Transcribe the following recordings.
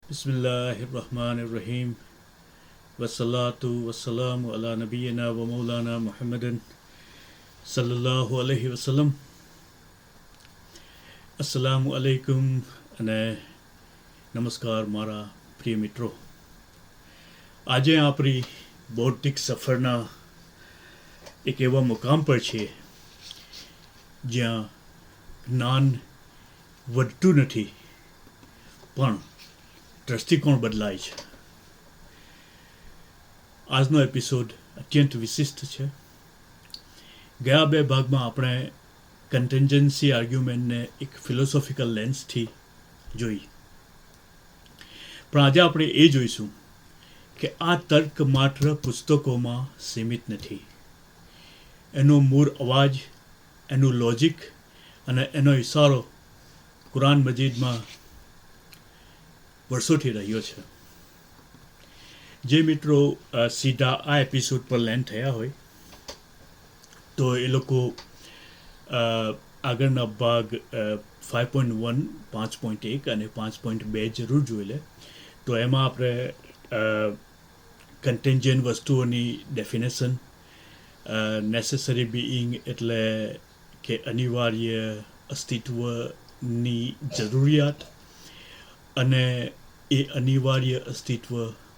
बिस्मिल्लाहिर्रहमानिर्रहीम वस्सलातु वस्सलामु अला नबीना व मौलाना मुहम्मदन सल्लल्लाहु अलैहि वसल्लम. अस्सलामु अलैकुમ અને નમસ્કાર મારા પ્રિય મિત્રો. આજે આપણી બૌદ્ધિક સફરના એક એવા મુકામ પર છીએ જ્યાં જ્ઞાન વધતું નથી પણ દ્રષ્ટિકોણ બદલાય છે. આજનો એપિસોડ અત્યંત વિશિષ્ટ છે. ગયા બે ભાગમાં આપણે કન્ટેન્જન્સી આર્ગ્યુમેન્ટને એક ફિલોસોફિકલ લેન્સથી જોઈ, પણ આજે આપણે એ જોઈશું કે આ તર્ક માત્ર પુસ્તકોમાં સીમિત નથી. એનો મૂળ અવાજ, એનું લોજિક અને એનો ઇશારો કુરાન મજીદમાં વર્ષોથી રહ્યો છે. જે મિત્રો સીધા આ એપિસોડ પર લેન્ડ થયા હોય તો એ લોકો આગળના ભાગ 5.1, 5.1 અને 5.2 જરૂર જોઈ લે. તો એમાં આપણે કન્ટેન્જન્ટ વસ્તુઓની ડેફિનેશન, નેસેસરી બીઈંગ એટલે કે અનિવાર્ય અસ્તિત્વની જરૂરિયાત, અને એ અનિવાર્ય અસ્તિત્વ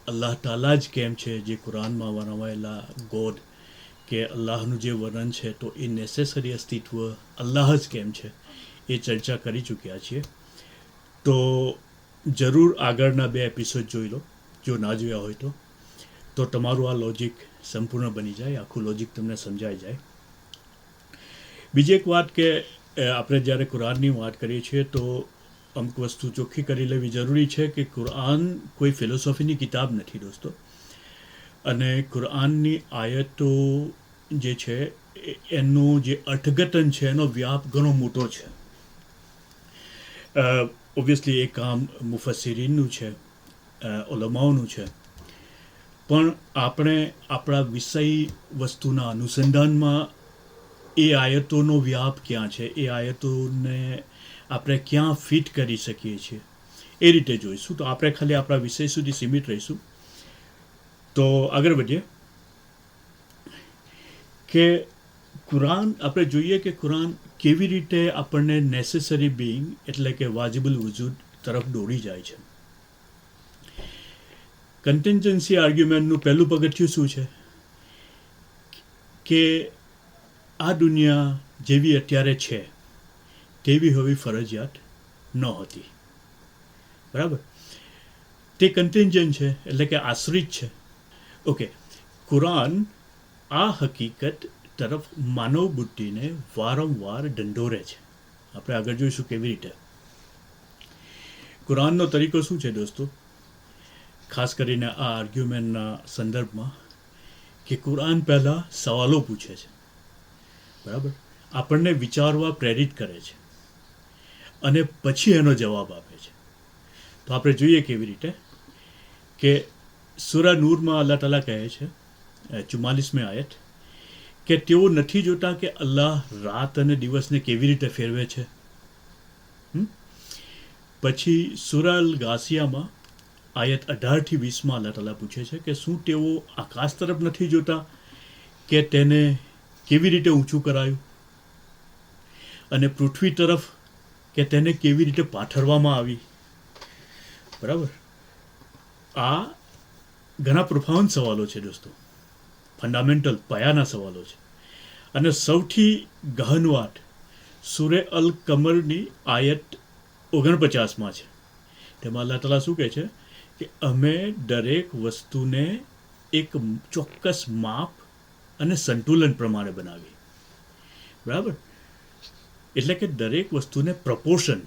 અલ્લાહ તાલા જ કેમ છે, જે કુરાનમાં વર્ણવાયેલા ગોડ કે અલ્લાહનું જે વર્ણન છે, તો એ નેસેસરી અસ્તિત્વ અલ્લાહ જ કેમ છે એ ચર્ચા કરી ચૂક્યા છીએ. તો જરૂર આગળના બે એપિસોડ જોઈ લો જો ના જોયા હોય તો તમારું આ લોજિક સંપૂર્ણ બની જાય, આખું લોજિક તમને સમજાઈ જાય. બીજી એક વાત કે આપણે જ્યારે કુરાનની વાત કરીએ છીએ તો અમુક વસ્તુ ચોખ્ખી કરી લેવી જરૂરી છે કે કુરાન કોઈ ફિલોસોફીની કિતાબ નથી દોસ્તો, અને કુરાનની આયતો જે છે એનું જે અર્થઘટન છે એનો વ્યાપ ઘણો મોટો છે. ઓબ્વિયસલી એ કામ મુફસ્સિરીનનું છે, ઉલમાઓનું છે, પણ આપણે આપણા વિષય વસ્તુના અનુસંધાનમાં એ આયતોનો વ્યાપ ક્યાં છે, એ આયતોને આપણે ક્યાં ફિટ કરી શકીએ છીએ એ રીતે જોઈશું. તો આપણે ખાલી આપણા વિષય સુધી સીમિત રહીશું. તો આગળ વધીએ કે કુરાન આપણે જોઈએ કે કુરાન કેવી રીતે આપણને નેસેસરી બીઈંગ એટલે કે વાજિબુલ વજૂદ તરફ દોરી જાય છે. કન્ટેન્જન્સી આર્ગ્યુમેન્ટનું પહેલું પગથિયું શું છે કે આ દુનિયા જેવી અત્યારે છે તેવી હોવી ફરજિયાત નહોતી. બરાબર? તે કન્ટેન્જન્ટ છે એટલે કે આશ્રિત છે. ઓકે, કુરાન આ હકીકત તરફ માનવ બુદ્ધિને વારંવાર ઢંઢોરે છે. આપણે આગળ જોઈશું કેવી રીતે. કુરાનનો તરીકો શું છે દોસ્તો, ખાસ કરીને આ આર્ગ્યુમેન્ટના સંદર્ભમાં, કે કુરાન પહેલાં સવાલો પૂછે છે. બરાબર? આપણને વિચારવા પ્રેરિત કરે છે અને પછી એનો જવાબ આપે છે. તો આપણે જોઈએ કેવી રીતે કે સૂરા નૂરમાં અલ્લાહ તાલા કહે છે 44મી આયત કે તેઓ નથી જોતા કે અલ્લાહ રાત અને દિવસને કેવી રીતે ફેરવે છે. પછી સૂરા અલ ગાસિયામાં આયત 18 થી 20 અલ્લાહ તાલા પૂછે છે કે શું તેઓ આકાશ તરફ નથી જોતા કે તેને કેવી રીતે ઊંચું કરાયું, અને પૃથ્વી તરફ કે તેને કેવી રીતે પાથરવામાં આવી. બરાબર? આ ઘણા પ્રોફાઉન્ડ સવાલો છે દોસ્તો, ફંડામેન્ટલ પાયાના સવાલો છે. અને સૌથી ગહન વાત સૂરે અલ કમરની આયત 49માં છે. તેમાં અલ્લાહ તાલા શું કહે છે કે અમે દરેક વસ્તુને એક ચોક્કસ માપ અને સંતુલન પ્રમાણે બનાવી. બરાબર? એટલે કે દરેક વસ્તુને પ્રપોર્શન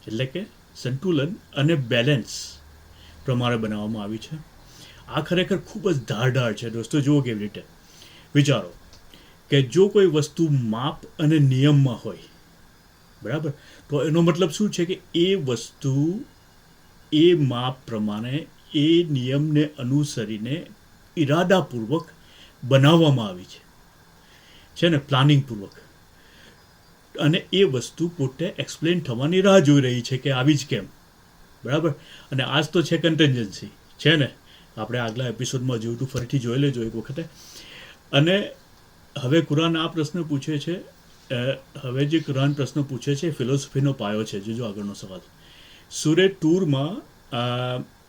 એટલે કે સંતુલન અને બેલેન્સ પ્રમાણે બનાવવામાં આવી છે. આ ખરેખર ખૂબ જ ધારદાર છે દોસ્તો. જુઓ કેવી રીતે. વિચારો કે જો કોઈ વસ્તુ માપ અને નિયમમાં હોય, બરાબર, તો એનો મતલબ શું છે કે એ વસ્તુ એ માપ પ્રમાણે એ નિયમને અનુસરીને ઈરાદાપૂર્વક બનાવવામાં આવી છે ને, પ્લાનિંગપૂર્વક. અને એ વસ્તુ પોતે એક્સપ્લેન થવાની રાહ જોઈ રહી છે કે આવી જ કેમ. બરાબર. અને આજ તો છે કન્ટેન્જન્સી, છે ને, આપણે આગલા એપિસોડમાં જોયું હતું, ફરીથી જોઈ લેજો એક વખતે. અને હવે કુરાન આ પ્રશ્ન પૂછે છે, હવે જે કુરાન પ્રશ્ન પૂછે છે ફિલોસોફીનો પાયો છે. જોજો આગળનો સવાલ. સૂરે ટૂરમાં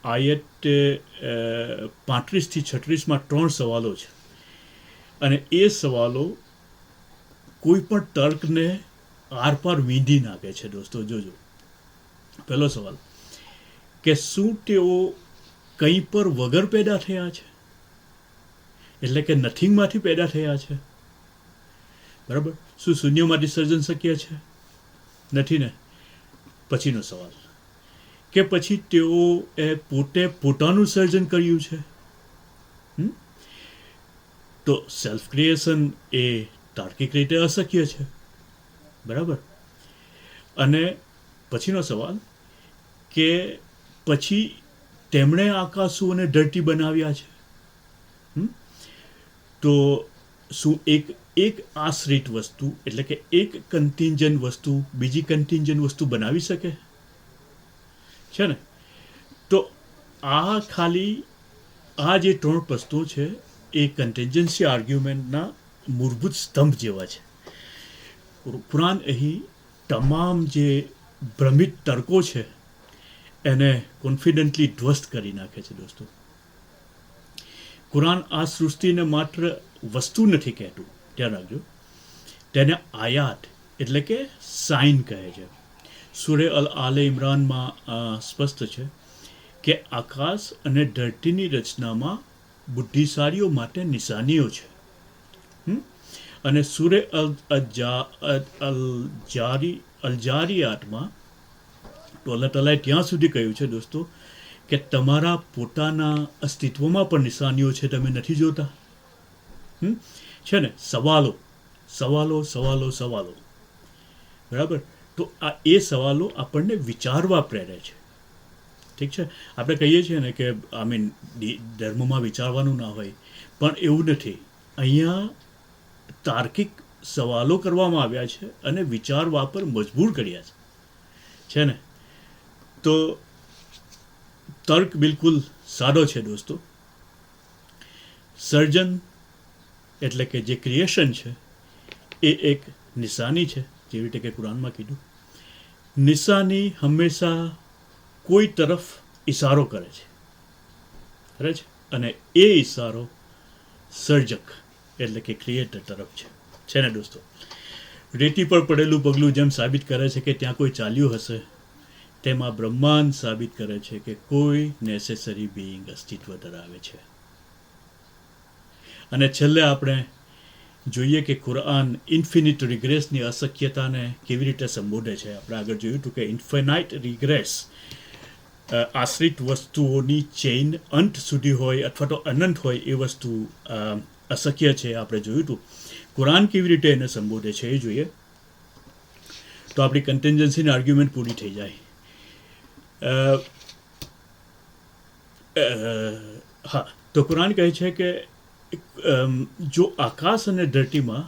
આયત 35 થી 36 3 સવાલો છે, અને એ સવાલો કોઈ પણ તર્કને આરપાર વીંધી નાખે છે દોસ્તો. જોજો. પહેલો સવાલ કે શું તેઓ કંઈ પર વગર પેદા થયા છે, એટલે કે નથિંગમાંથી પેદા થયા છે? બરાબર. શું શૂન્યમાંથી સર્જન શક્ય છે? નથી ને. પછીનો સવાલ કે પછી તેઓએ પોતે પોતાનું સર્જન કર્યું છે? તો સેલ્ફ ક્રિએશન એ તાર્કિક રીતે અશક્ય છે. બરાબર. અને પછીનો સવાલ કે પછી તેમણે આકાશો અને ધરતી બનાવ્યા છે. તો શું એક આશ્રિત વસ્તુ, એટલે કે એક કન્ટિન્જન્ટ વસ્તુ બીજી કન્ટિન્જન્ટ વસ્તુ બનાવી શકે છે ને? તો આ ખાલી આ જે 3 પ્રશ્નો છે એ કન્ટેન્જન્સી આર્ગ્યુમેન્ટના મૂળભૂત સ્તંભ જેવા છે. કુરાન અહીં તમામ જે ભ્રમિત તર્કો છે એને કોન્ફિડન્ટલી ધ્વસ્ત કરી નાખે છે દોસ્તો. કુરાન આ સૃષ્ટિને માત્ર વસ્તુ નથી કહેતું, ધ્યાન રાખજો, તેને આયાત એટલે કે સાઇન કહે છે. સૂરે આલે ઇમરાનમાં સ્પષ્ટ છે કે આકાશ અને ધરતીની રચનામાં બુદ્ધિશાળીઓ માટે નિશાનીઓ છે. અને સૂરે અલજારિયાતમાં તો અલ્લાહ તાલાએ ત્યાં સુધી કહ્યું છે દોસ્તો કે તમારા પોતાના અસ્તિત્વમાં પણ નિશાનીઓ છે, તમે નથી જોતા? છે ને. સવાલો સવાલો સવાલો સવાલો. બરાબર. તો આ એ સવાલો આપણને વિચારવા પ્રેરે છે. ઠીક છે. આપણે કહીએ છીએ ને કે ધર્મમાં વિચારવાનું ના હોય, પણ એવું નથી. અહીંયા તાર્કિક સવાલો કરવામાં આવ્યા છે અને વિચારવા પર મજબૂર કર્યા છે ને. તો તર્ક બિલકુલ સાદો છે દોસ્તો. સર્જન એટલે કે જે ક્રિએશન છે એ એક નિશાની છે, જેવી રીતે કે કુરાનમાં કીધું. નિશાની હંમેશા કોઈ તરફ ઇશારો કરે છે, અને એ ઇશારો સર્જક એટલે કે ક્રિએટર તરફ છે ને દોસ્તો. રેતી પર પડેલું પગલું જેમ સાબિત કરે છે કે ત્યાં કોઈ ચાલ્યું હશે, તેમાં બ્રહ્માંડ સાબિત કરે છે કે કોઈ નેસેસરી બિઈંગ અસ્તિત્વ ધરાવે છે. અને છેલ્લે આપણે જોઈએ કે કુરાન ઇન્ફિનિટ રિગ્રેસની અશક્યતાને કેવી રીતે સંબોધે છે. આપણે આગળ જોયું હતું કે ઇન્ફિનાઇટ રિગ્રેસ આશ્રિત વસ્તુઓની ચેઇન અંત સુધી હોય અથવા તો અનંત હોય એ વસ્તુ અશક્ય છે. આપણે જોયું હતું. કુરાન કેવી રીતે એને સંબોધે છે એ જોઈએ તો આપણી કન્ટેન્જન્સીની આર્ગ્યુમેન્ટ પૂરી થઈ જાય. હા, તો કુરાન કહે છે કે જો આકાશ અને ધરતીમાં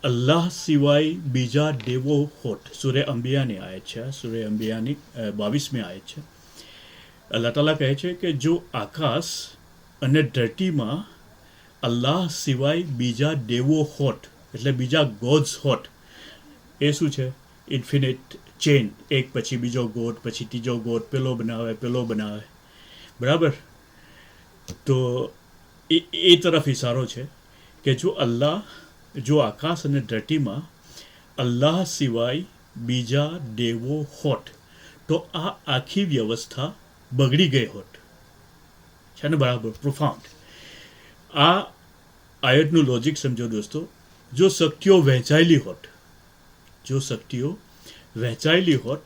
અલ્લાહ સિવાય બીજા દેવો હોત. સૂરે અંબિયાની આયત છે, સૂરે અંબિયાની 22મી આયત છે. અલ્લાહ તાલા કહે છે કે જો આકાશ અને ધરતીમાં અલ્લાહ સિવાય બીજા દેવો હોત, એટલે બીજા ગોડ્સ હોત, એ શું છે? Infinite chain. એક પછી બીજો ગોડ, પછી ત્રીજો ગોડ, પેલો બનાવે. બરાબર. તો એ તરફ ઇશારો છે કે જો આકાશ અને ધરતીમાં અલ્લાહ સિવાય બીજા દેવો હોત તો આ આખી વ્યવસ્થા બગડી ગઈ હોત. છે ને? બરાબર. પ્રોફાઉન્ડ. આ આયતનું લોજિક સમજો દોસ્તો. જો શક્તિઓ વહેંચાયેલી હોત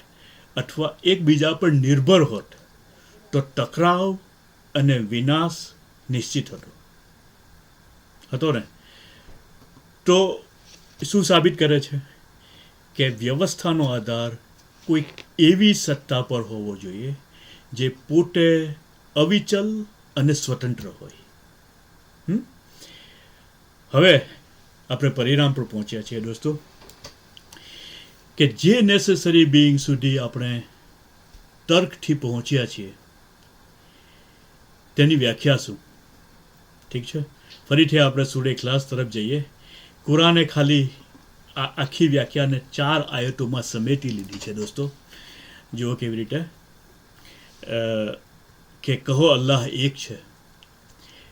અથવા એકબીજા પર નિર્ભર હોત તો ટકરાવ અને વિનાશ નિશ્ચિત હતો ને. તો શું સાબિત કરે છે કે વ્યવસ્થાનો આધાર કોઈક એવી સત્તા પર હોવો જોઈએ જે પોતે અવિચલ અને સ્વતંત્ર હોય. હવે આપણે પરિણામ પર પહોંચ્યા છીએ દોસ્તો કે જે નેસેસરી બિઈંગ સુધી આપણે તર્કથી પહોંચ્યા છીએ તેની વ્યાખ્યા શું? ઠીક છે, ફરીથી આપણે સૂરે ઇખલાસ તરફ જઈએ. કુરાને ખાલી આ આખી વ્યાખ્યાને 4 આયતોમાં સમેટી લીધી છે દોસ્તો. જુઓ કેવી રીતે કે કહો અલ્લાહ એક છે,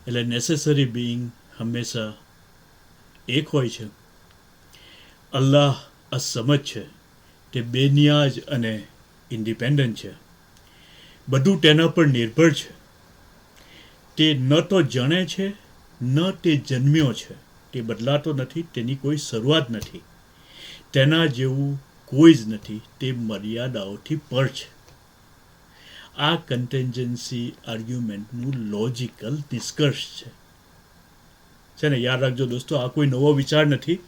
એટલે નેસેસરી બિઈંગ હંમેશા એક હોય છે. અલ્લાહ અસમજ છે, તે બેનિયાજ અને ઇન્ડિપેન્ડન્ટ છે. બધું તેના પર નિર્ભર છે. તે ન તો જણે છે ન તે જન્મ્યો છે. તે બદલાતો નથી, તેની કોઈ શરૂઆત નથી. તેના જેવું કોઈ જ નથી, તે મર્યાદાઓથી પર છે. આ કન્ટેન્જન્સી આર્ગ્યુમેન્ટનું લોજિકલ નિષ્કર્ષ છે ને. યાદ રાખજો દોસ્તો, આ કોઈ નવો વિચાર નથી.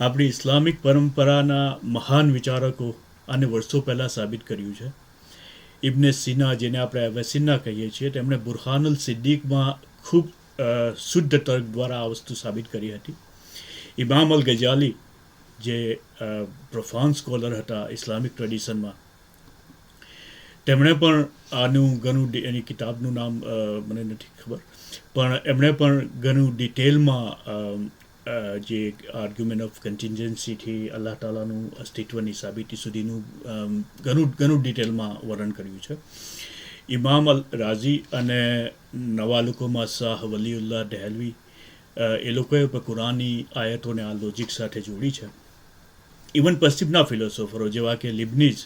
આપણી ઇસ્લામિક પરંપરાના મહાન વિચારકો આને વર્ષો પહેલાં સાબિત કર્યું છે. ઇબ્ને સિના, જેને આપણે અવેસિના કહીએ છીએ, તેમણે બુરહાનુલ સિદ્દીકમાં ખૂબ શુદ્ધ તર્ક દ્વારા આ વસ્તુ સાબિત કરી હતી. ઇમામ અલ ગઝાલી, જે પ્રોફાન સ્કોલર હતા ઇસ્લામિક ટ્રેડિશનમાં, તેમણે પણ આનું ઘણું, એની કિતાબનું નામ મને નથી ખબર, પણ એમણે પણ ઘણું ડિટેલમાં જે આર્ગ્યુમેન્ટ ઓફ કન્ટિન્જન્સીથી અલ્લાહ તાલાનું અસ્તિત્વની સાબિતી સુધીનું ઘણું ડિટેલમાં વર્ણન કર્યું છે. ઇમામ અલ રાઝી અને નવા લોકોમાં શાહ વલીઉલ્લાહ દહેલવી, એ લોકોએ પણ કુરાનની આયતોને આ લોજિક સાથે જોડી છે. ઇવન પશ્ચિમના ફિલોસોફરો જેવા કે લિબનીઝ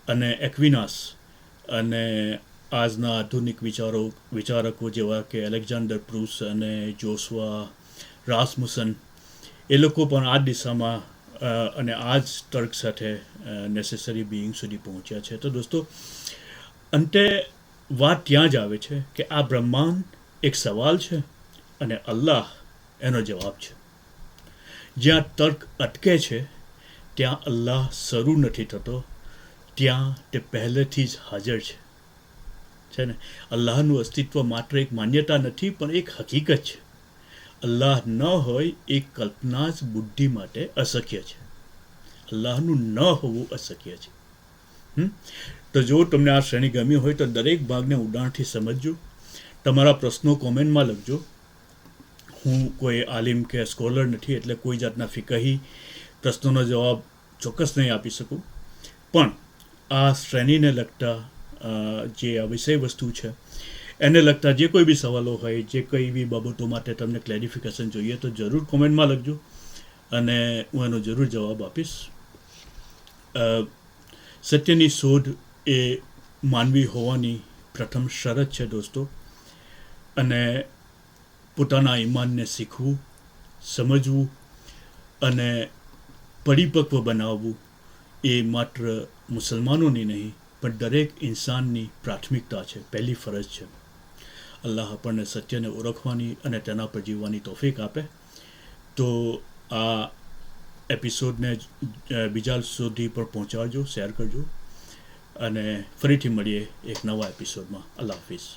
અને એક્વિનાસ અને આજના આધુનિક વિચારકો જેવા કે એલેક્ઝાન્ડર પ્રુસ અને જોસ્વા રાસમુસન, એ લોકો પણ આ દિશામાં અને આ જ તર્ક સાથે નેસેસરી બિઈંગ સુધી પહોંચ્યા છે. તો દોસ્તો, અંતે વાત ત્યાં જ આવે છે કે આ બ્રહ્માંડ એક સવાલ છે અને અલ્લાહ એનો જવાબ છે. જ્યાં તર્ક અટકે છે ત્યાં અલ્લાહ શરૂ નથી થતો, ત્યાં તે પહેલેથી જ હાજર છે ને. અલ્લાહનું અસ્તિત્વ માત્ર એક માન્યતા નથી, પણ એક હકીકત છે. અલ્લાહ ન હોય એ કલ્પના જ બુદ્ધિ માટે અશક્ય છે. અલ્લાહનું ન હોવું અશક્ય છે. તો જો તમને આ શ્રેણી ગમી હોય તો દરેક ભાગને ઉડાણથી સમજજો. તમારા પ્રશ્નો કોમેન્ટમાં લખજો. હું કોઈ આલિમ કે સ્કોલર નથી, એટલે કોઈ જાતના ફિકહી પ્રશ્નોનો જવાબ ચોક્કસ નહીં આપી શકું, પણ આ શ્રેણીને લગતા જે આ વિષય વસ્તુ છે એને લગતા જે કોઈ બી સવાલો હોય, જે કોઈ બી બાબતો માટે તમને ક્લેરિફિકેશન જોઈએ, તો જરૂર કોમેન્ટમાં લખજો અને હું એનો જરૂર જવાબ આપીશ. સત્યની શોધ એ માનવી હોવાની પ્રથમ શરત છે દોસ્તો, અને પોતાના ઈમાનને શીખવું, સમજવું અને પરિપક્વ બનાવવું એ માત્ર મુસલમાનોની નહીં પણ દરેક ઇન્સાનની પ્રાથમિકતા છે, પહેલી ફરજ છે. અલ્લાહ આપણને સત્યને ઓળખવાની અને તેના પર જીવવાની તોફીક આપે. તો આ એપિસોડને બીજા સુધી પર પહોંચાડજો, શેર કરજો અને ફરીથી મળીએ એક નવા એપિસોડમાં. અલ્લાહ હાફિઝ.